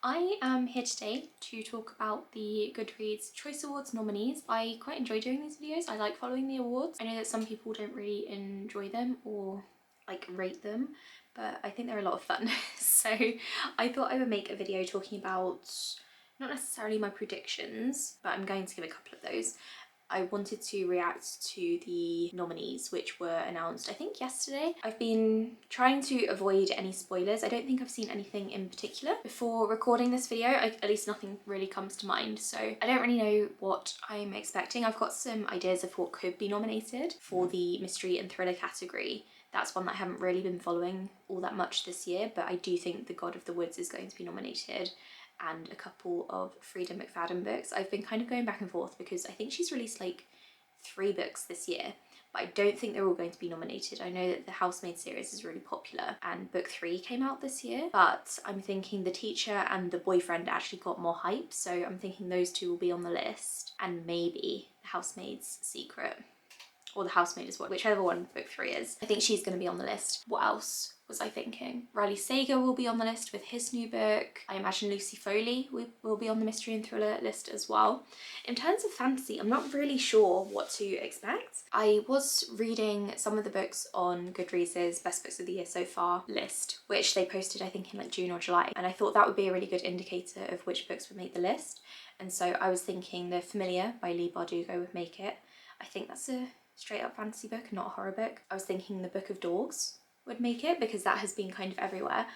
I am here today to talk about the Goodreads Choice Awards nominees. I quite enjoy doing these videos. I like following the awards. I know that some people don't really enjoy them or like rate them, but I think they're a lot of fun. So I thought I would make a video talking about not necessarily my predictions, but I'm going to give a couple of those. I wanted to react to the nominees, which were announced I think yesterday. I've been trying to avoid any spoilers. I don't think I've seen anything in particular before recording this video. At least nothing really comes to mind, so I don't really know what I'm expecting. I've got some ideas of what could be nominated for the mystery and thriller category. That's one that I haven't really been following all that much this year, but I do think The God of the Woods is going to be nominated, and a couple of Freida McFadden books. I've been kind of going back and forth because I think she's released like 3 books this year, but I don't think they're all going to be nominated. I know that the Housemaid series is really popular and book 3 came out this year, but I'm thinking The Teacher and The Boyfriend actually got more hype, so I'm thinking those 2 will be on the list, and maybe The Housemaid's Secret, or The Housemaid is what, whichever one book 3 is. I think she's going to be on the list. What else was I thinking? Riley Sager will be on the list with his new book. I imagine Lucy Foley will be on the mystery and thriller list as well. In terms of fantasy, I'm not really sure what to expect. I was reading some of the books on Goodreads' best books of the year so far list, which they posted I think in like June or July, and I thought that would be a really good indicator of which books would make the list. And so I was thinking The Familiar by Leigh Bardugo would make it. I think that's a straight up fantasy book, not a horror book. I was thinking The Book of Dogs would make it because that has been kind of everywhere.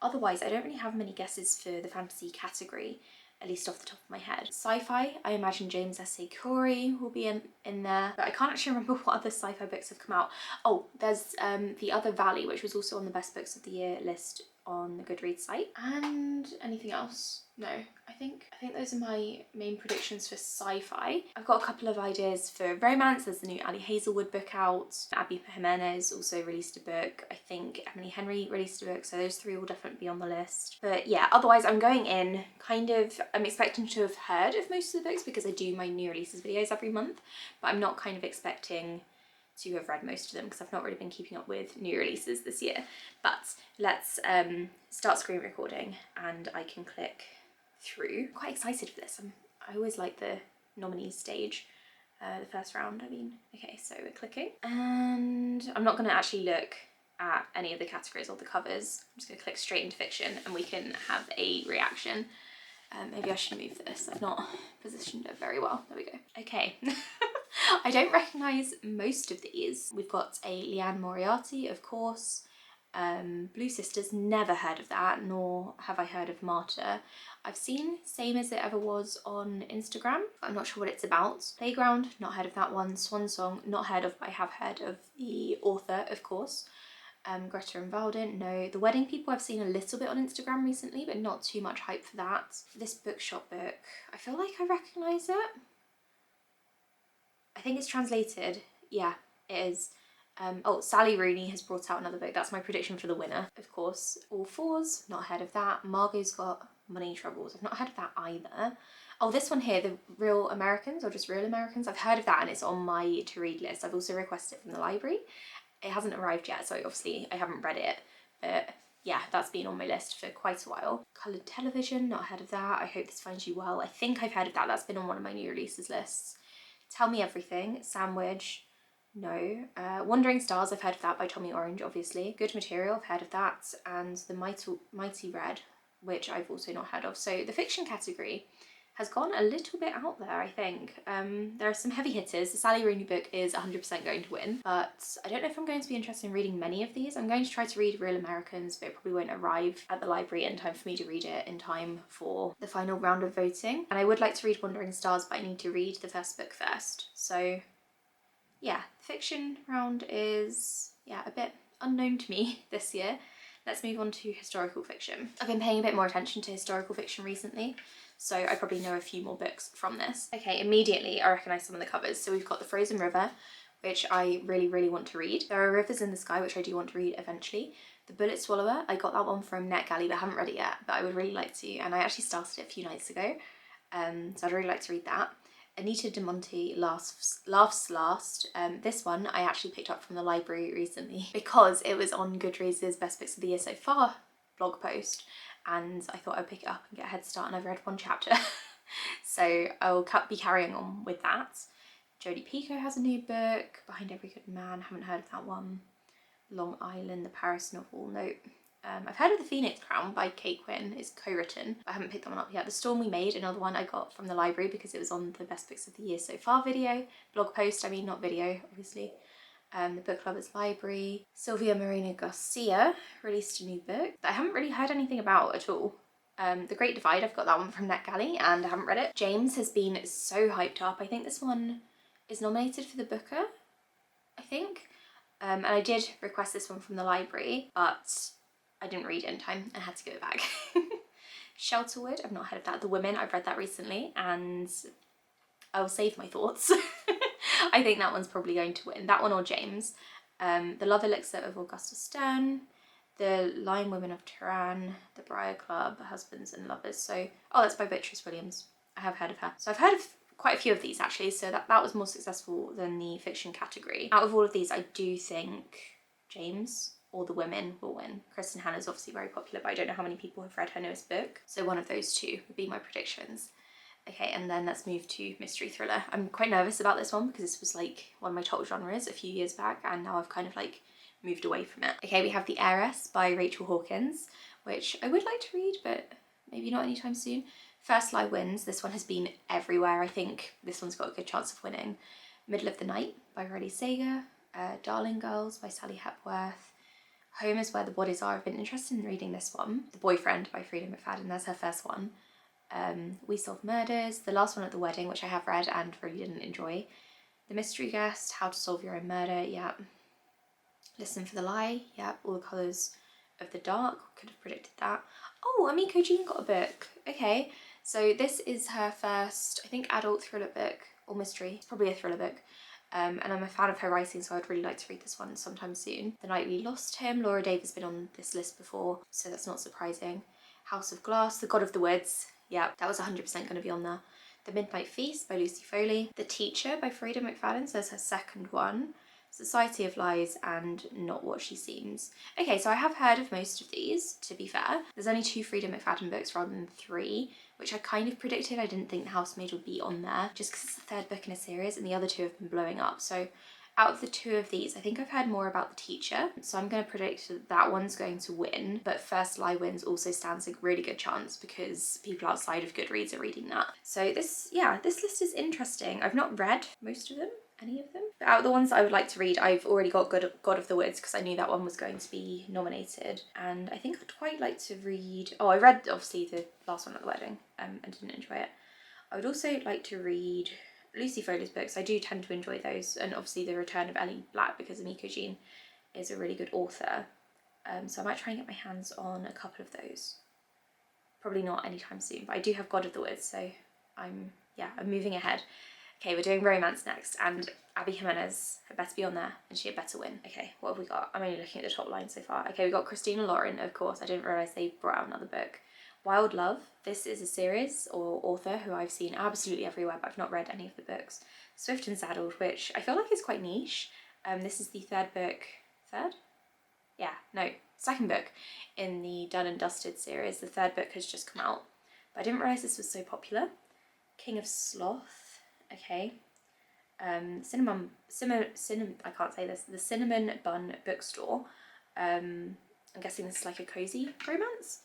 Otherwise, I don't really have many guesses for the fantasy category, at least off the top of my head. Sci-fi, I imagine James S.A. Corey will be in there, but I can't actually remember what other sci-fi books have come out. Oh, there's The Other Valley, which was also on the best books of the year list on the Goodreads site. And anything else? No, I think those are my main predictions for sci-fi. I've got a couple of ideas for romance. There's the new Ali Hazelwood book out. Abby Jimenez also released a book. I think Emily Henry released a book, so those 3 will definitely be on the list. But yeah, otherwise I'm going in I'm expecting to have heard of most of the books because I do my new releases videos every month, but I'm not kind of expecting to have read most of them because I've not really been keeping up with new releases this year. But let's start screen recording and I can click through. I'm quite excited for this. I always like the nominees stage, the first round I mean. Okay, so we're clicking and I'm not going to actually look at any of the categories or the covers. I'm just going to click straight into fiction and we can have a reaction. Maybe I should move this. I've not positioned it very well. There we go. Okay. I don't recognise most of these. We've got a Leanne Moriarty, of course. Blue Sisters, never heard of that, nor have I heard of Martyr. I've seen Same As It Ever Was on Instagram. I'm not sure what it's about. Playground, not heard of that one. Swan Song, not heard of, but I have heard of the author, of course. Greta and Valden, no. The Wedding People I've seen a little bit on Instagram recently, but not too much hype for that. This bookshop book, I feel like I recognise it. I think it's translated. Yeah, it is. Oh, Sally Rooney has brought out another book. That's my prediction for the winner, of course. All Fours, not heard of that. Margot's Got Money Troubles. I've not heard of that either. Oh, this one here, The Real Americans, or just Real Americans. I've heard of that and it's on my to-read list. I've also requested it from the library. It hasn't arrived yet, so obviously I haven't read it, but yeah, that's been on my list for quite a while. Coloured Television, not heard of that. I Hope This Finds You Well. I think I've heard of that. That's been on one of my new releases lists. Tell Me Everything, Sandwich, no. Wandering Stars, I've heard of that by Tommy Orange, obviously. Good Material, I've heard of that. And The Mighty Red, which I've also not heard of. So the fiction category has gone a little bit out there, I think. There are some heavy hitters. The Sally Rooney book is 100% going to win, but I don't know if I'm going to be interested in reading many of these. I'm going to try to read Real Americans, but it probably won't arrive at the library in time for me to read it in time for the final round of voting. And I would like to read Wandering Stars, but I need to read the first book first. So yeah, the fiction round is, yeah, a bit unknown to me this year. Let's move on to historical fiction. I've been paying a bit more attention to historical fiction recently, so I probably know a few more books from this. Okay, immediately I recognise some of the covers. So we've got The Frozen River, which I really, really want to read. There Are Rivers in the Sky, which I do want to read eventually. The Bullet Swallower, I got that one from NetGalley, but I haven't read it yet, but I would really like to, and I actually started it a few nights ago, so I'd really like to read that. Anita de Monte Laughs Last. This one I actually picked up from the library recently because it was on Goodreads' Best Books of the Year So Far blog post, and I thought I'd pick it up and get a head start, and I've read one chapter. So I'll be carrying on with that. Jodie Picoult has a new book, Behind Every Good Man, haven't heard of that one. Long Island, the Paris novel, nope. I've heard of The Phoenix Crown by Kate Quinn, it's co-written, but I haven't picked that one up yet. The Storm We Made, another one I got from the library because it was on the best books of the year so far blog post, I mean, not video, obviously. The Book Lovers Library. Sylvia Moreno Garcia released a new book that I haven't really heard anything about at all. The Great Divide, I've got that one from NetGalley and I haven't read it. James has been so hyped up. I think this one is nominated for the Booker, I think. And I did request this one from the library, but I didn't read it in time and had to give it back. Shelterwood, I've not heard of that. The Women, I've read that recently and I will save my thoughts. I think that one's probably going to win. That one or James. The Love Elixir of Augusta Stern. The Lying Women of Tehran. The Briar Club, Husbands and Lovers. So, oh, that's by Beatrice Williams. I have heard of her. So I've heard of quite a few of these actually, so that was more successful than the fiction category. Out of all of these, I do think James or The Women will win. Kristen Hanna's obviously very popular, but I don't know how many people have read her newest book. So one of those two would be my predictions. Okay, and then let's move to mystery thriller. I'm quite nervous about this one because this was like one of my top genres a few years back and now I've kind of like moved away from it. Okay, we have The Heiress by Rachel Hawkins, which I would like to read, but maybe not anytime soon. First Lie Wins, this one has been everywhere. I think this one's got a good chance of winning. Middle of the Night by Riley Sager. Darling Girls by Sally Hepworth. Home is Where the Bodies Are. I've been interested in reading this one. The Boyfriend by Frida McFadden, that's her first one. We Solve Murders. The Last One at the Wedding, which I have read and really didn't enjoy. The Mystery Guest, How to Solve Your Own Murder, yeah. Listen for the Lie, yeah. All the Colours of the Dark, could have predicted that. Oh, Amiko Jean got a book, okay. So this is her first, I think, adult thriller book, or mystery. It's probably a thriller book. And I'm a fan of her writing, so I'd really like to read this one sometime soon. The Night We Lost Him, Laura Dave has been on this list before, so that's not surprising. House of Glass, The God of the Woods, yeah, that was 100% going to be on there. The Midnight Feast by Lucy Foley. The Teacher by Frida McFadden, so that's her second one. Society of Lies and Not What She Seems. Okay, so I have heard of most of these, to be fair. There's only 2 Frida McFadden books rather than 3, which I kind of predicted. I didn't think The Housemaid would be on there, just because it's the 3rd book in a series and the other 2 have been blowing up. So out of the 2 of these, I think I've heard more about The Teacher, so I'm going to predict that one's going to win, but First Lie Wins also stands a really good chance because people outside of Goodreads are reading that. So this list is interesting. I've not read most of them, any of them. But out of the ones I would like to read, I've already got God of the Woods because I knew that one was going to be nominated. And I think I'd quite like to read, oh, I read obviously The Last One at the Wedding and didn't enjoy it. I would also like to read Lucy Foley's books. I do tend to enjoy those, and obviously The Return of Ellie Black because Amiko Jean is a really good author. So I might try and get my hands on a couple of those. Probably not anytime soon, but I do have God of the Woods, so I'm moving ahead. Okay, we're doing romance next, and Abby Jimenez had better be on there, and she had better win. Okay, what have we got? I'm only looking at the top line so far. Okay, we got Christina Lauren, of course. I didn't realise they brought out another book. Wild Love. This is a series or author who I've seen absolutely everywhere, but I've not read any of the books. Swift and Saddled, which I feel like is quite niche. This is the 3rd book. 3rd? Yeah, no, 2nd book in the Done and Dusted series. The 3rd book has just come out, but I didn't realise this was so popular. King of Sloth. Okay. I can't say this. The Cinnamon Bun Bookstore. I'm guessing this is like a cozy romance.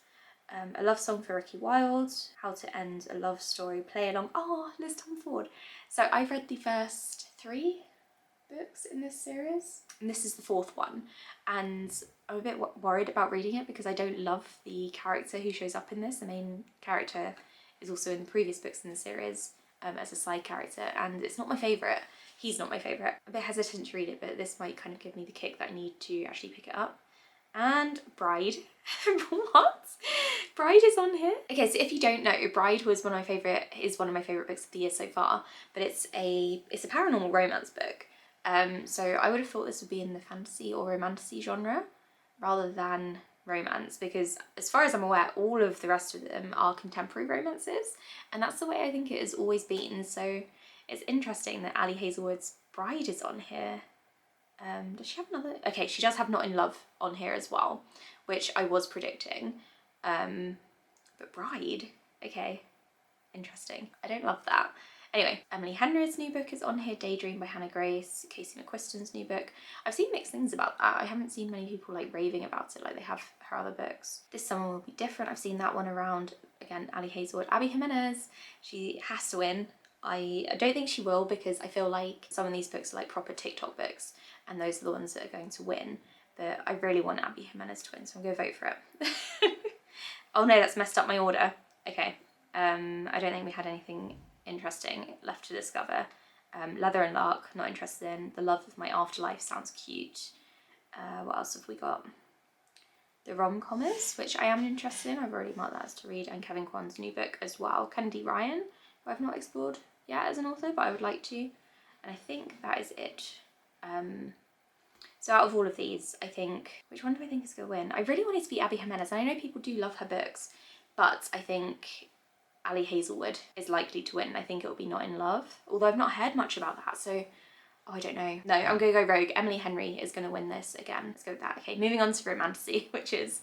A Love Song for Ricky Wilde. How to End a Love Story. Play Along. Oh, Liz Tomford. So I've read the first 3 books in this series, and this is the 4th one. And I'm a bit worried about reading it because I don't love the character who shows up in this. The main character is also in the previous books in the series. As a side character, and it's not my favourite. He's not my favourite. I'm a bit hesitant to read it, but this might kind of give me the kick that I need to actually pick it up. And Bride. What? Bride is on here? Okay, so if you don't know, Bride is one of my favourite books of the year so far, but it's a paranormal romance book. So I would have thought this would be in the fantasy or romantasy genre rather than romance, because as far as I'm aware, all of the rest of them are contemporary romances, and that's the way I think it has always been. So it's interesting that Ali Hazelwood's Bride is on here. Does she have another? Okay, she does have Not in Love on here as well, which I was predicting. But Bride? Okay, interesting. I don't love that. Anyway, Emily Henry's new book is on here, Daydream by Hannah Grace, Casey McQuiston's new book. I've seen mixed things about that. I haven't seen many people like raving about it like they have her other books. This Summer Will Be Different. I've seen that one around. Again, Ali Hazelwood. Abby Jimenez, she has to win. I don't think she will, because I feel like some of these books are like proper TikTok books and those are the ones that are going to win. But I really want Abby Jimenez to win, so I'm going to vote for it. Oh no, that's messed up my order. Okay, I don't think we had anything interesting left to discover. Leather and Lark, not interested in. The Love of My Afterlife sounds cute. What else have we got? The Rom-Commers, which I am interested in. I've already marked that as to read. And Kevin Kwan's new book as well. Kennedy Ryan, who I've not explored yet as an author, but I would like to. And I think that is it. So out of all of these, I think, which one do I think is going to win? I really want it to be Abby Jimenez, and I know people do love her books, but I think Ali Hazelwood is likely to win. I think it will be Not in Love, although I've not heard much about that, so oh, I don't know. No, I'm going to go Rogue. Emily Henry is going to win this again. Let's go with that. Okay, moving on to romantasy, which is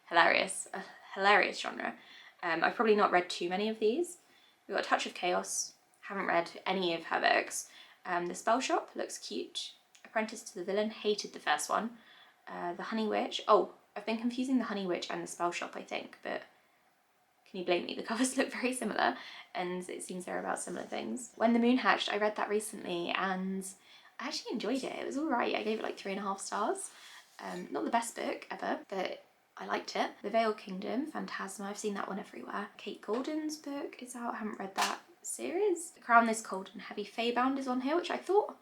hilarious. A hilarious genre. I've probably not read too many of these. We've got A Touch of Chaos. Haven't read any of her books. The Spell Shop looks cute. Apprentice to the Villain. Hated the first one. The Honey Witch. Oh, I've been confusing The Honey Witch and The Spell Shop, I think, but can you blame me? The covers look very similar and it seems they're about similar things. When the Moon Hatched, I read that recently and I actually enjoyed it. It was alright. I gave it like 3.5 stars. Not the best book ever, but I liked it. The Veiled Kingdom, Phantasma. I've seen that one everywhere. Kate Gordon's book is out. I haven't read that series. Crown This Cold and Heavy. Feybound is on here, which I thought,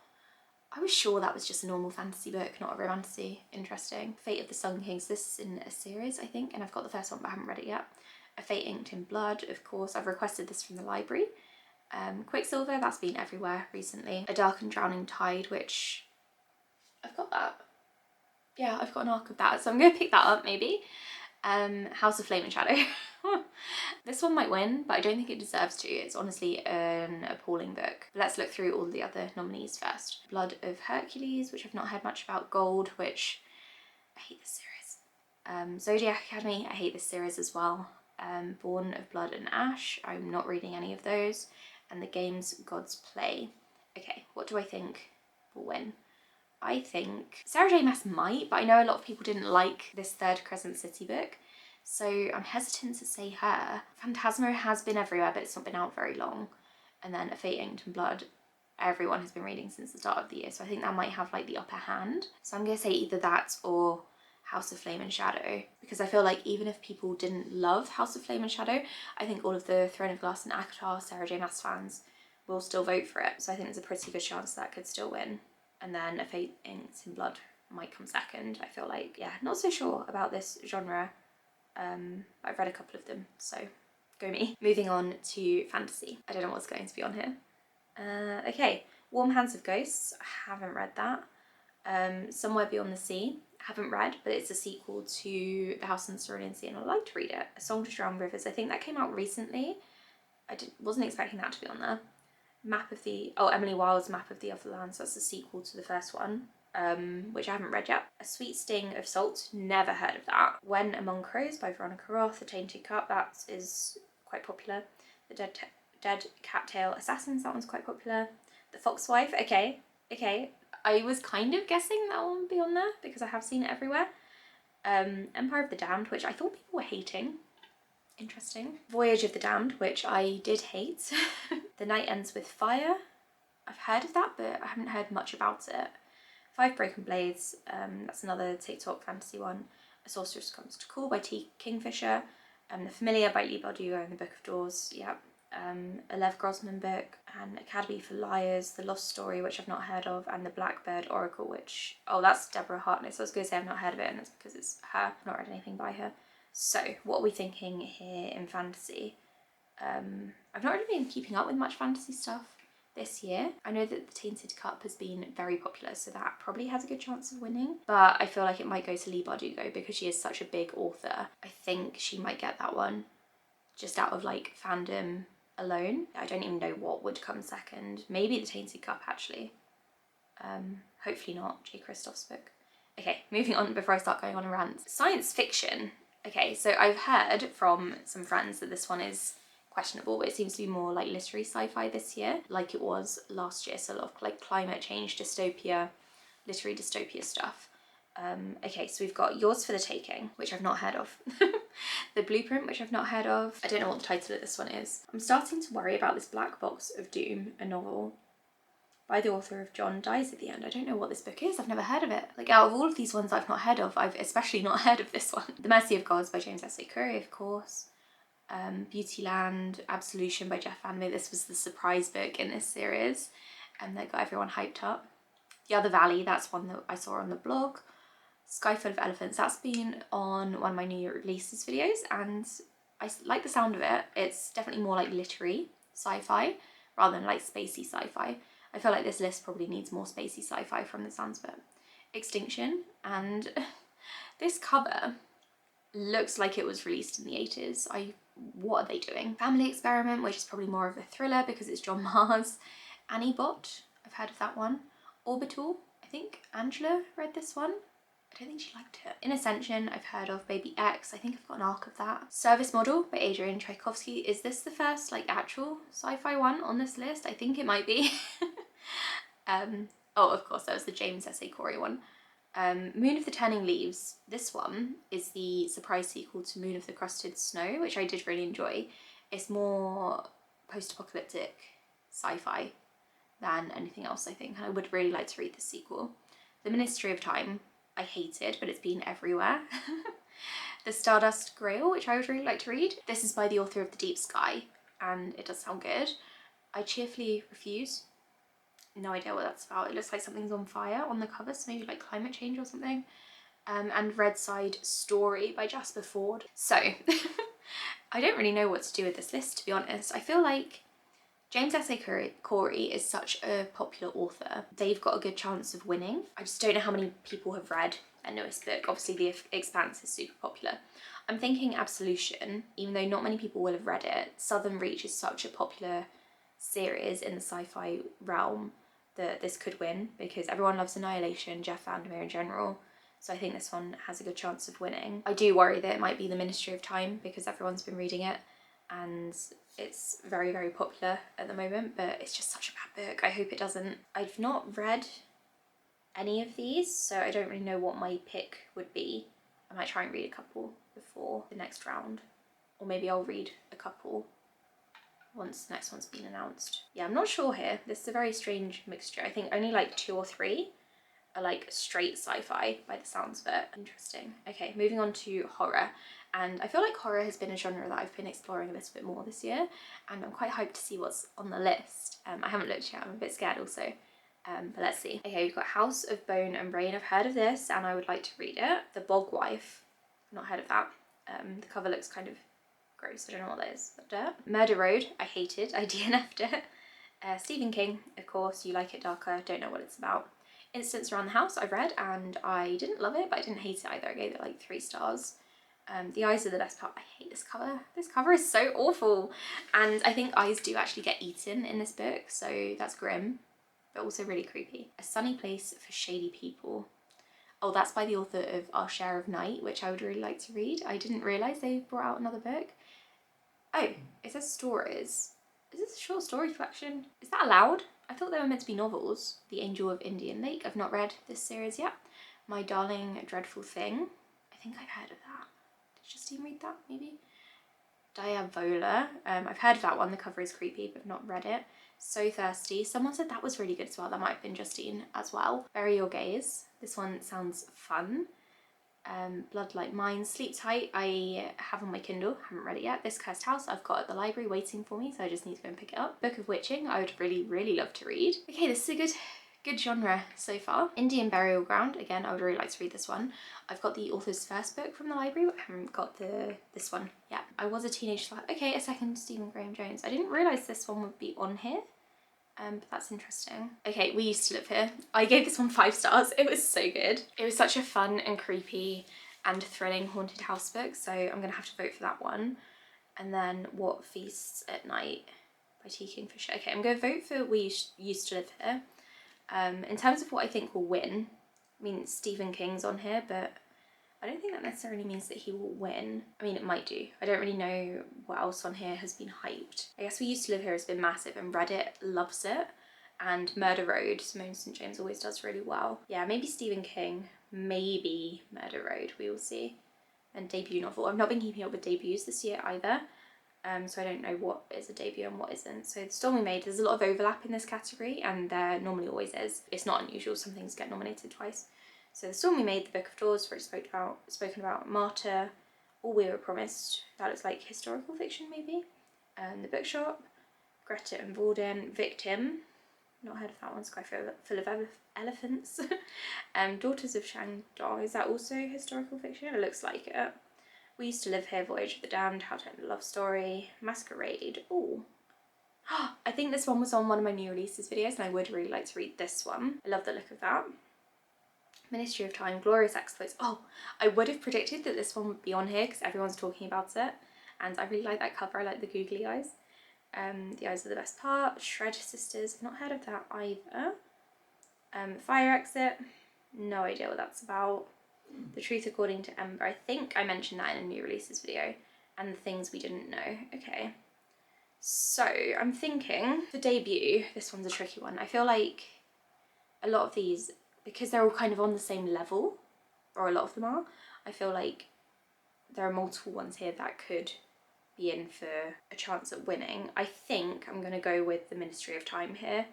I was sure that was just a normal fantasy book, not a romantasy. Interesting. Fate of the Sun Kings. This is in a series, I think, and I've got the first one, but I haven't read it yet. A Fate Inked in Blood, of course. I've requested this from the library. Quicksilver, that's been everywhere recently. A Dark and Drowning Tide, which I've got that. Yeah, I've got an arc of that, so I'm going to pick that up maybe. House of Flame and Shadow. This one might win, but I don't think it deserves to. It's honestly an appalling book. But let's look through all the other nominees first. Blood of Hercules, which I've not heard much about. Gold, which I hate this series. Zodiac Academy, I hate this series as well. Born of Blood and Ash, I'm not reading any of those. And The Games Gods Play. Okay, what do I think will win? I think Sarah J Maas might, but I know a lot of people didn't like this third Crescent City book, so I'm hesitant to say her. Phantasma has been everywhere, but it's not been out very long. And then A Fate Inked in Blood, everyone has been reading since the start of the year, so I think that might have like the upper hand. So I'm going to say either that or House of Flame and Shadow, because I feel like even if people didn't love House of Flame and Shadow, I think all of the Throne of Glass and ACOTAR Sarah J Maas fans will still vote for it. So I think there's a pretty good chance that could still win. And then A Fate Inked in Blood might come second, I feel like. Yeah, not so sure about this genre. I've read a couple of them, so go me. Moving on to fantasy. I don't know what's going to be on here. Okay, Warm Hands of Ghosts. I haven't read that. Somewhere Beyond the Sea. I haven't read, but it's a sequel to The House in the Cerulean Sea and I'd like to read it. A Song to Drown Rivers. I think that came out recently. Wasn't expecting that to be on there. Emily Wilde's Map of the Other Lands, that's the sequel to the first one, which I haven't read yet. A Sweet Sting of Salt, never heard of that. When Among Crows by Veronica Roth. The Tainted Cup, that is quite popular. The Dead Cattail Assassins, that one's quite popular. The Foxwife, okay. I was kind of guessing that one would be on there because I have seen it everywhere. Empire of the Damned, which I thought people were hating. Interesting. Voyage of the Damned, which I did hate. The Night Ends with Fire. I've heard of that, but I haven't heard much about it. Five Broken Blades, that's another TikTok fantasy one. A Sorceress Comes to Call by T. Kingfisher. The Familiar by Lee Bardugo and the Book of Doors, yep. A Lev Grossman book, and Academy for Liars, The Lost Story, which I've not heard of, and The Blackbird Oracle, which, oh, that's Deborah Harkness. I was going to say I've not heard of it, and it's because it's her. I've not read anything by her. So, what are we thinking here in fantasy? I've not really been keeping up with much fantasy stuff this year. I know that The Tainted Cup has been very popular, so that probably has a good chance of winning. But I feel like it might go to Lee Bardugo because she is such a big author. I think she might get that one just out of like fandom alone. I don't even know what would come second. Maybe The Tainted Cup actually. Hopefully not J. Kristoff's book. Okay, moving on before I start going on a rant. Science fiction. Okay, so I've heard from some friends that this one is questionable, but it seems to be more like literary sci-fi this year, like it was last year. So a lot of like climate change, dystopia, literary dystopia stuff. Okay, so we've got Yours for the Taking, which I've not heard of. The Blueprint, which I've not heard of. I don't know what the title of this one is. I'm starting to worry about this Black Box of Doom, a novel by the author of John Dies at the End. I don't know what this book is. I've never heard of it. Like, out of all of these ones I've not heard of, I've especially not heard of this one. The Mercy of Gods by James S. A. Curry, of course. Beautyland, Absolution by Jeff Vandermeer. This was the surprise book in this series, and that got everyone hyped up. The Other Valley, that's one that I saw on the blog. Sky Full of Elephants, that's been on one of my New Year releases videos, and I like the sound of it. It's definitely more like literary sci-fi rather than like spacey sci-fi. I feel like this list probably needs more spacey sci-fi from the sounds of it. Extinction, and this cover looks like it was released in the 80s. What are they doing? Family Experiment, which is probably more of a thriller because it's John Mars. Annie Bot, I've heard of that one. Orbital, I think Angela read this one. I don't think she liked it. In Ascension, I've heard of. Baby X, I think I've got an arc of that. Service Model by Adrian Tchaikovsky. Is this the first like actual sci-fi one on this list? I think it might be. Oh, of course, that was the James S. A. Corey one. Moon of the Turning Leaves. This one is the surprise sequel to Moon of the Crusted Snow, which I did really enjoy. It's more post-apocalyptic sci-fi than anything else, I think. I would really like to read the sequel. The Ministry of Time, I hated, but it's been everywhere. The Stardust Grail, which I would really like to read. This is by the author of The Deep Sky, and it does sound good. I Cheerfully Refuse. No idea what that's about. It looks like something's on fire on the cover, so maybe like climate change or something. And Red Side Story by Jasper Ford. So, I don't really know what to do with this list, to be honest. I feel like James S. A. Corey is such a popular author. They've got a good chance of winning. I just don't know how many people have read their newest book. Obviously, The Expanse is super popular. I'm thinking Absolution, even though not many people will have read it. Southern Reach is such a popular series in the sci-fi realm that this could win because everyone loves Annihilation, Jeff Vandermeer in general. So I think this one has a good chance of winning. I do worry that it might be The Ministry of Time because everyone's been reading it and it's very, very popular at the moment, but it's just such a bad book. I hope it doesn't. I've not read any of these, so I don't really know what my pick would be. I might try and read a couple before the next round, or maybe I'll read a couple once the next one's been announced. Yeah, I'm not sure here. This is a very strange mixture. I think only like 2 or 3 are like straight sci-fi by the sounds of it. Interesting. Okay, moving on to horror. And I feel like horror has been a genre that I've been exploring a little bit more this year, and I'm quite hyped to see what's on the list. I haven't looked yet, I'm a bit scared also, but let's see. Okay, we've got House of Bone and Brain. I've heard of this and I would like to read it. The Bog Wife, I've not heard of that. The cover looks kind of gross, I don't know what that is. Dirt. Murder Road, I hated, I DNF'd it. Stephen King, of course, You Like It Darker, don't know what it's about. Instance Around the House, I've read and I didn't love it, but I didn't hate it either. I gave it like 3 stars. The eyes are the best part. I hate this cover. This cover is so awful. And I think eyes do actually get eaten in this book, so that's grim, but also really creepy. A Sunny Place for Shady People. Oh, that's by the author of Our Share of Night, which I would really like to read. I didn't realise they brought out another book. Oh, it says stories. Is this a short story collection? Is that allowed? I thought they were meant to be novels. The Angel of Indian Lake. I've not read this series yet. My Darling Dreadful Thing. I think I've heard of that. Did Justine read that, maybe? Diavola. I've heard of that one. The cover is creepy, but I've not read it. So Thirsty. Someone said that was really good as well. That might have been Justine as well. Bury Your Gaze. This one sounds fun. Blood Like Mine. Sleep Tight, I have on my Kindle, haven't read it yet. This Cursed House I've got at the library waiting for me, so I just need to go and pick it up. Book of Witching, I would really, really love to read. Okay, this is a good genre so far. Indian Burial Ground, again, I would really like to read this one. I've got the author's first book from the library, but I haven't got this one yet. I Was a Teenage Slut. Okay, a second Stephen Graham Jones. I didn't realise this one would be on here. But that's interesting. Okay, We Used to Live Here. I gave this one 5 stars. It was so good. It was such a fun and creepy and thrilling haunted house book, so I'm gonna have to vote for that one. And then What Feasts at Night by T. Kingfisher. Okay, I'm gonna vote for We Used to Live Here. In terms of what I think will win, I mean, Stephen King's on here, but I don't think that necessarily means that he will win. I mean, it might do. I don't really know what else on here has been hyped. I guess We Used to Live Here has been massive and Reddit loves it. And Murder Road, Simone St. James always does really well. Yeah, maybe Stephen King, maybe Murder Road, we will see. And debut novel. I've not been keeping up with debuts this year either. So I don't know what is a debut and what isn't. So The Storm We Made, there's a lot of overlap in this category, and there normally always is. It's not unusual, some things get nominated twice. So The Storm We Made, The Book of Doors, which spoken about, Martyr, All We Were Promised, that looks like historical fiction maybe. The Bookshop, Greta and Borden, Victim, not heard of that one, Sky Full of Elephants. Daughters of Shangdong, is that also historical fiction? It looks like it. We Used to Live Here, Voyage of the Damned, How to End a Love Story, Masquerade. Oh, I think this one was on one of my new releases videos and I would really like to read this one. I love the look of that. Ministry of Time, Glorious Exploits. Oh, I would have predicted that this one would be on here because everyone's talking about it and I really like that cover. I like the googly eyes. The Eyes Are the Best Part, Shred Sisters, not heard of that either. Fire Exit, no idea what that's about. The Truth According to Ember, I think I mentioned that in a new releases video. And The Things We Didn't Know. Okay, so I'm thinking for debut, this one's a tricky one. I feel like a lot of these, because they're all kind of on the same level, or a lot of them are, I feel like there are multiple ones here that could be in for a chance at winning. I think I'm going to go with The Ministry of Time here.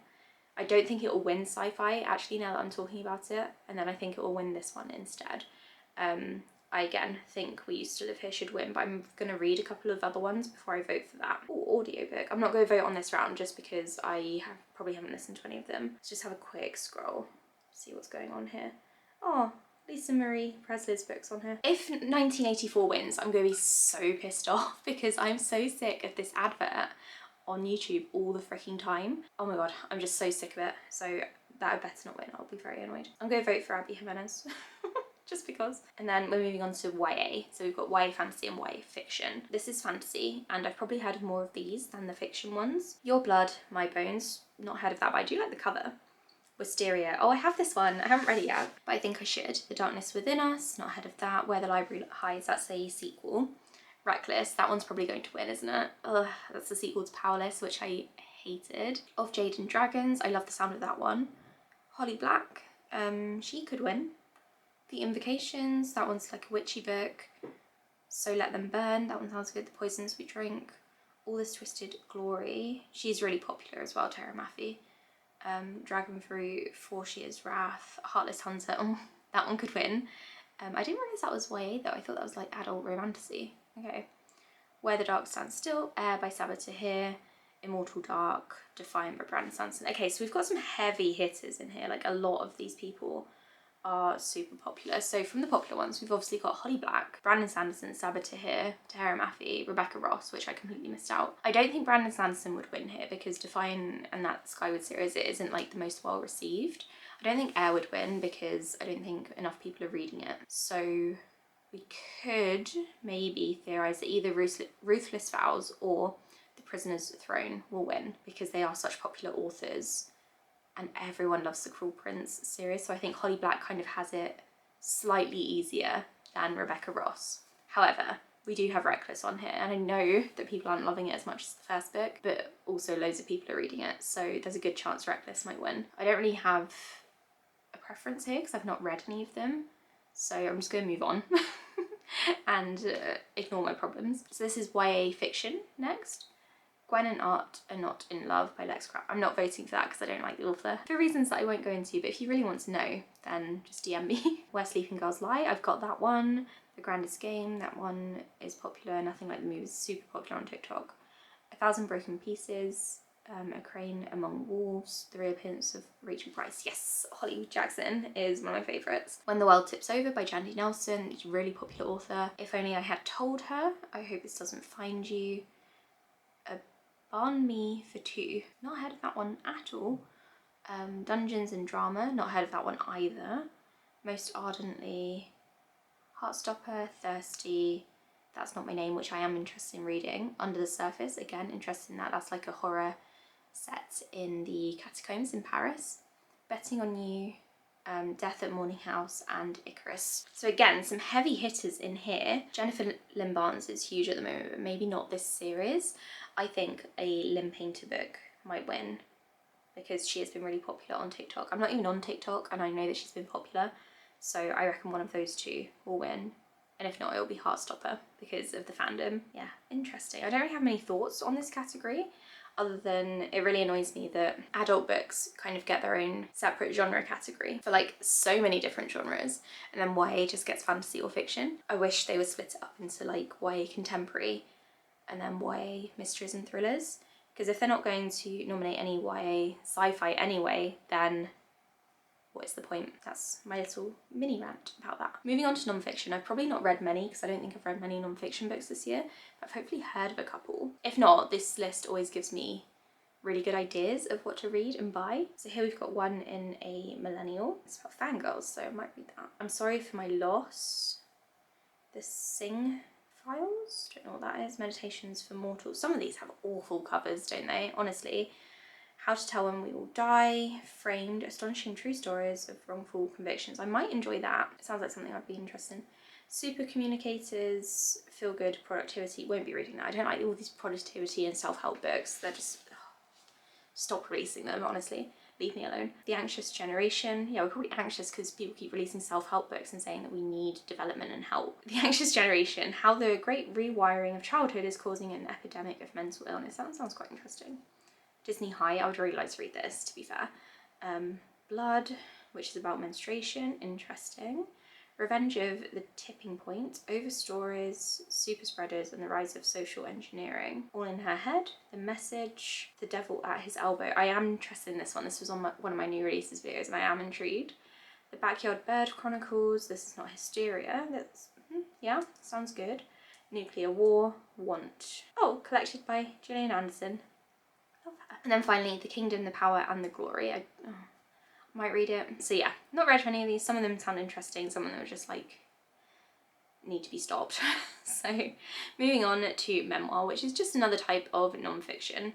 I don't think it will win sci-fi actually now that I'm talking about it, and then I think it will win this one instead. I again think We Used to Live Here should win, but I'm going to read a couple of other ones before I vote for that. Oh, audiobook. I'm not going to vote on this round just because I probably haven't listened to any of them. Let's just have a quick scroll, see what's going on here. Oh, Lisa Marie Presley's books on here. If 1984 wins, I'm going to be so pissed off because I'm so sick of this advert on YouTube all the freaking time. Oh my god, I'm just so sick of it. So that I better not win, I'll be very annoyed. I'm going to vote for Abby Jimenez. Just because. And then we're moving on to YA. So we've got YA fantasy and YA fiction. This is fantasy, and I've probably heard of more of these than the fiction ones. Your Blood, My Bones, not heard of that, but I do like the cover. Wisteria, oh I have this one, I haven't read it yet, but I think I should. The Darkness Within Us, not heard of that. Where the Library Hides, that's a sequel. Reckless, that one's probably going to win, isn't it? Ugh, that's the sequel to Powerless, which I hated. Of Jade and Dragons, I love the sound of that one. Holly Black, she could win. The Invocations, that one's like a witchy book. So Let Them Burn, that one sounds good. The Poisons We Drink. All This Twisted Glory, she's really popular as well, Tara Maffey. Dragon Fruit, 4 Years Wrath, Heartless Hunter, oh, that one could win. I didn't realise that was YA though, I thought that was like adult romantasy. Okay. Where the Dark Stands Still, Air by Sabbath Tahir, Immortal Dark, Defiant by Brandon Sanderson. Okay, so we've got some heavy hitters in here, like a lot of these people are super popular. So from the popular ones, we've obviously got Holly Black, Brandon Sanderson, Sabbath Tahir, Tahira Maffey, Rebecca Ross, which I completely missed out. I don't think Brandon Sanderson would win here because Defiant and that Skyward series, it isn't like the most well received. I don't think Air would win because I don't think enough people are reading it. So we could maybe theorise that either Ruthless Vows or The Prisoner's Throne will win because they are such popular authors and everyone loves the Cruel Prince series. So I think Holly Black kind of has it slightly easier than Rebecca Ross. However, we do have Reckless on here and I know that people aren't loving it as much as the first book, but also loads of people are reading it. So there's a good chance Reckless might win. I don't really have a preference here because I've not read any of them. So I'm just going to move on and ignore my problems. So this is YA fiction next. Gwen and Art Are Not in Love by Lex Craft. I'm not voting for that because I don't like the author, for reasons that I won't go into, but if you really want to know, then just DM me. Where Sleeping Girls Lie, I've got that one. The Grandest Game, that one is popular. Nothing Like the Move is super popular on TikTok. 1,000 Broken Pieces, A Crane Among Wolves, The Reappearance of Rachel Price. Yes, Holly Jackson is one of my favourites. When the World Tips Over by Jandy Nelson, it's a really popular author. If Only I Had Told Her, I Hope This Doesn't Find You. Barn Me for Two, not heard of that one at all. Dungeons and Drama, not heard of that one either. Most Ardently, Heartstopper, Thirsty, That's Not My Name, which I am interested in reading. Under the Surface, again, interested in that. That's like a horror set in the catacombs in Paris. Betting on You, Death at Morning House, and Icarus. So again, some heavy hitters in here. Jennifer Lynn Barnes is huge at the moment, but maybe not this series. I think a Lynn Painter book might win because she has been really popular on TikTok. I'm not even on TikTok and I know that she's been popular, so I reckon one of those two will win. And if not, it'll be Heartstopper because of the fandom. Yeah, interesting. I don't really have many thoughts on this category, other than it really annoys me that adult books kind of get their own separate genre category for like so many different genres, and then YA just gets fantasy or fiction. I wish they would split it up into like YA contemporary and then YA mysteries and thrillers, because if they're not going to nominate any YA sci-fi anyway, then what is the point? That's my little mini rant about that. Moving on to non-fiction, I've probably not read many because I don't think I've read many non-fiction books this year, but I've hopefully heard of a couple. If not, this list always gives me really good ideas of what to read and buy. So here we've got one in a millennial. It's about fangirls, so I might read that. I'm Sorry for My Loss. The Sing Files? Don't know what that is. Meditations for Mortals. Some of these have awful covers, don't they? Honestly. How to Tell When We Will Die, Framed, Astonishing True Stories of Wrongful Convictions. I might enjoy that. It sounds like something I'd be interested in. Super Communicators, Feel Good, Productivity. Won't be reading that. I don't like all these productivity and self-help books. They're just... stop releasing them, honestly. Leave me alone. The Anxious Generation. Yeah, we're probably anxious because people keep releasing self-help books and saying that we need development and help. The Anxious Generation. How the Great Rewiring of Childhood is Causing an Epidemic of Mental Illness. That sounds quite interesting. Disney High, I would really like to read this, to be fair. Blood, which is about menstruation, interesting. Revenge of the Tipping Point, Overstories, Super Spreaders, and the Rise of Social Engineering. All in Her Head, The Message, The Devil at His Elbow. I am interested in this one. This was on one of my new releases videos and I am intrigued. The Backyard Bird Chronicles, This Is Not Hysteria. That's, yeah, sounds good. Nuclear War, Want. Oh, collected by Gillian Anderson. And then finally, The Kingdom, the Power and the Glory. I might read it. So yeah, not read many of these. Some of them sound interesting, some of them are just like, need to be stopped. So moving on to memoir, which is just another type of non-fiction.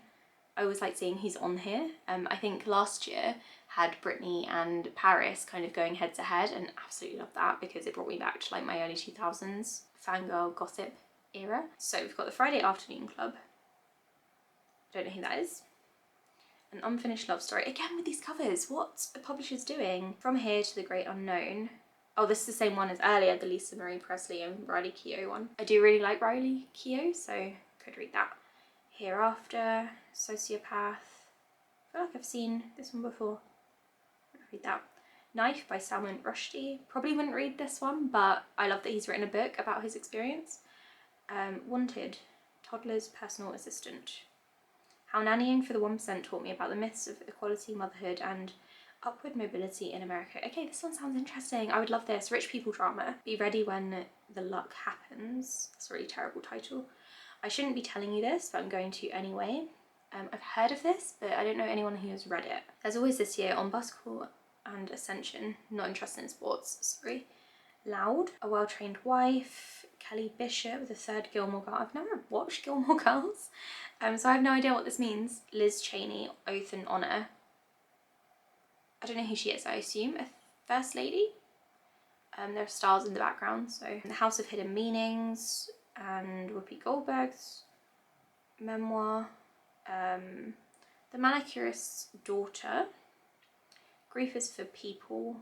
I always like seeing who's on here. I think last year had Brittany and Paris kind of going head to head, and absolutely love that because it brought me back to like my early 2000s fangirl gossip era. So we've got The Friday Afternoon Club. Don't know who that is. An Unfinished Love Story. Again with these covers, what are publishers doing? From Here to the Great Unknown. Oh, this is the same one as earlier, the Lisa Marie Presley and Riley Keough one. I do really like Riley Keough, so could read that. Hereafter, Sociopath. I feel like I've seen this one before. I'd read that. Knife by Salman Rushdie. Probably wouldn't read this one, but I love that he's written a book about his experience. Wanted, Toddler's Personal Assistant. How Nannying for the 1% Taught Me About the Myths of Equality, Motherhood and Upward Mobility in America. Okay, this one sounds interesting. I would love this. Rich people drama. Be Ready When the Luck Happens. That's a really terrible title. I shouldn't be telling you this, but I'm going to anyway. I've heard of this, but I don't know anyone who has read it. There's Always This Year on Basketball and Ascension. Not interested in sports, sorry. Loud, A Well-Trained Wife, Kelly Bishop, The Third Gilmore Girls. I've never watched Gilmore Girls, so I have no idea what this means. Liz Cheney, Oath and Honour. I don't know who she is, I assume a First Lady? There are stars in the background, so The House of Hidden Meanings and Whoopi Goldberg's memoir. The Manicurist's Daughter, Grief is for People,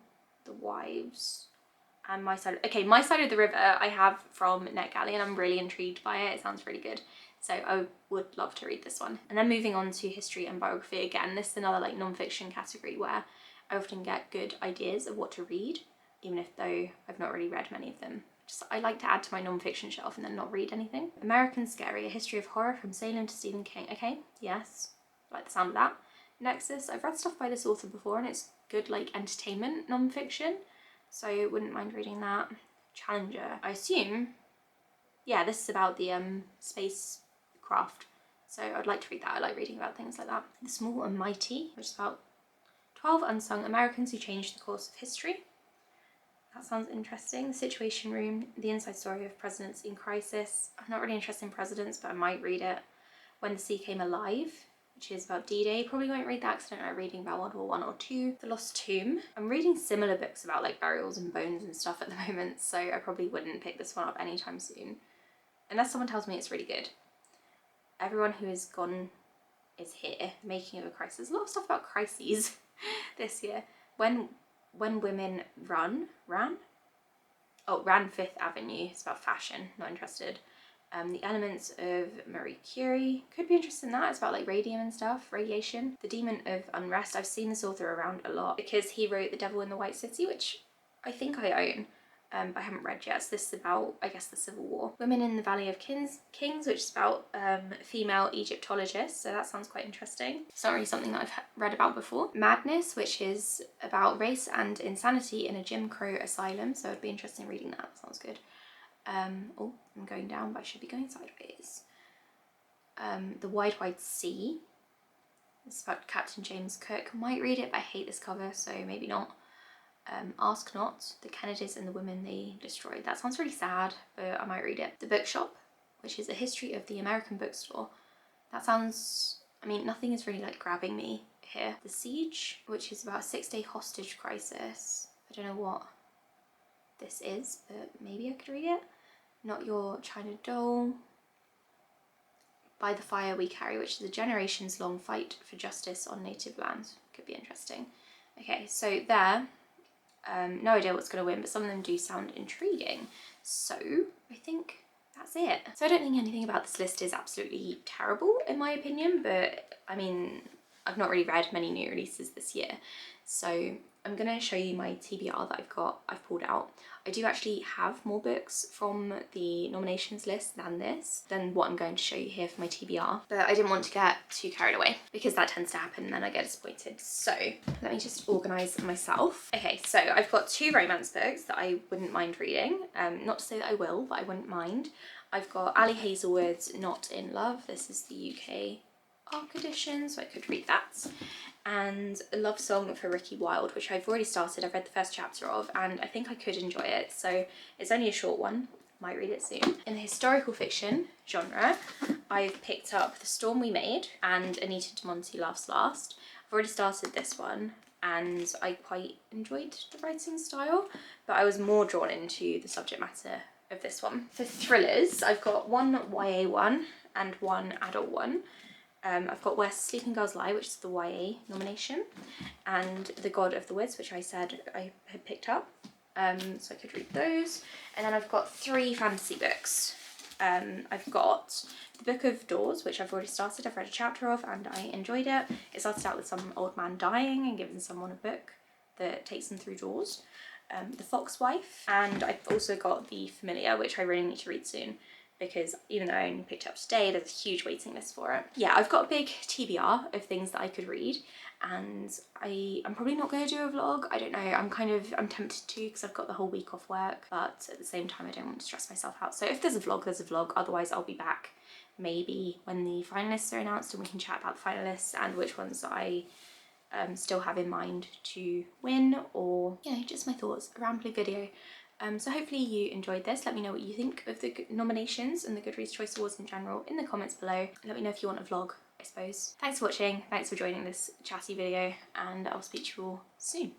The Wives, and My Side of the River I have from NetGalley and I'm really intrigued by it. It sounds really good. So I would love to read this one. And then moving on to history and biography. Again, this is another like non-fiction category where I often get good ideas of what to read, even if though I've not really read many of them. Just I like to add to my non-fiction shelf and then not read anything. American Scary, A History of Horror from Salem to Stephen King. Okay, yes, I like the sound of that. Nexus, I've read stuff by this author before and it's good like entertainment non-fiction, so I wouldn't mind reading that. Challenger, I assume, yeah, this is about the spacecraft, so I'd like to read that. I like reading about things like that. The Small and Mighty, which is about 12 unsung Americans who changed the course of history. That sounds interesting. The Situation Room, The Inside Story of Presidents in Crisis. I'm not really interested in presidents, but I might read it. When the Sea Came Alive, which is about D-Day. Probably won't read that because I don't like reading about World War One or Two. The Lost Tomb. I'm reading similar books about like burials and bones and stuff at the moment, so I probably wouldn't pick this one up anytime soon. Unless someone tells me it's really good. Everyone Who Is Gone Is Here. The Making of a Crisis. A lot of stuff about crises this year. When Women Ran Fifth Avenue. It's about fashion. Not interested. The Elements of Marie Curie. Could be interested in that. It's about like radium and stuff. Radiation. The Demon of Unrest. I've seen this author around a lot because he wrote The Devil in the White City, which I think I own. But I haven't read yet. So this is about, I guess, the Civil War. Women in the Valley of Kings, which is about female Egyptologists. So that sounds quite interesting. It's not really something that I've read about before. Madness, which is about race and insanity in a Jim Crow asylum. So it'd be interesting reading that. Sounds good. Oh, I'm going down, but I should be going sideways. The Wide Wide Sea. It's about Captain James Cook. Might read it, but I hate this cover, so maybe not. Ask Not, The Kennedys and the Women They Destroyed. That sounds really sad, but I might read it. The Bookshop, which is a history of the American bookstore. That sounds, I mean, nothing is really like grabbing me here. The Siege, which is about a 6-day hostage crisis. I don't know what this is, but maybe I could read it. Not Your China Doll. By the Fire We Carry, which is a generations long fight for justice on native land. Could be interesting. Okay, so there. No idea what's going to win, but some of them do sound intriguing. So I think that's it. So I don't think anything about this list is absolutely terrible in my opinion, but I mean, I've not really read many new releases this year. So I'm going to show you my TBR that I've pulled out. I do actually have more books from the nominations list than what I'm going to show you here for my TBR. But I didn't want to get too carried away because that tends to happen and then I get disappointed. So let me just organise myself. Okay, so I've got 2 romance books that I wouldn't mind reading. Not to say that I will, but I wouldn't mind. I've got Ali Hazelwood's Not in Love. This is the UK ARC edition, so I could read that. And A Love Song for Ricky Wilde, which I've already started. I've read the first chapter of and I think I could enjoy it. So it's only a short one. Might read it soon. In the historical fiction genre, I've picked up The Storm We Made and Anita de Monte Laughs Last. I've already started this one and I quite enjoyed the writing style, but I was more drawn into the subject matter of this one. For thrillers, I've got one YA one and one adult one. I've got Where Sleeping Girls Lie, which is the YA nomination, and The God of the Woods, which I said I had picked up, so I could read those. And then I've got 3 fantasy books. I've got The Book of Doors, which I've already started. I've read a chapter of and I enjoyed it. It started out with some old man dying and giving someone a book that takes them through doors. The Fox Wife, and I've also got The Familiar, which I really need to read soon, because even though I only picked it up today, there's a huge waiting list for it. Yeah, I've got a big TBR of things that I could read, and I'm probably not going to do a vlog. I don't know, I'm tempted to because I've got the whole week off work, but at the same time I don't want to stress myself out. So if there's a vlog, there's a vlog. Otherwise I'll be back maybe when the finalists are announced and we can chat about the finalists and which ones I still have in mind to win, or, you know, just my thoughts, a rambly video. So hopefully you enjoyed this. Let me know what you think of the nominations and the Goodreads Choice Awards in general in the comments below. Let me know if you want a vlog, I suppose. Thanks for watching, thanks for joining this chatty video, and I'll speak to you all soon.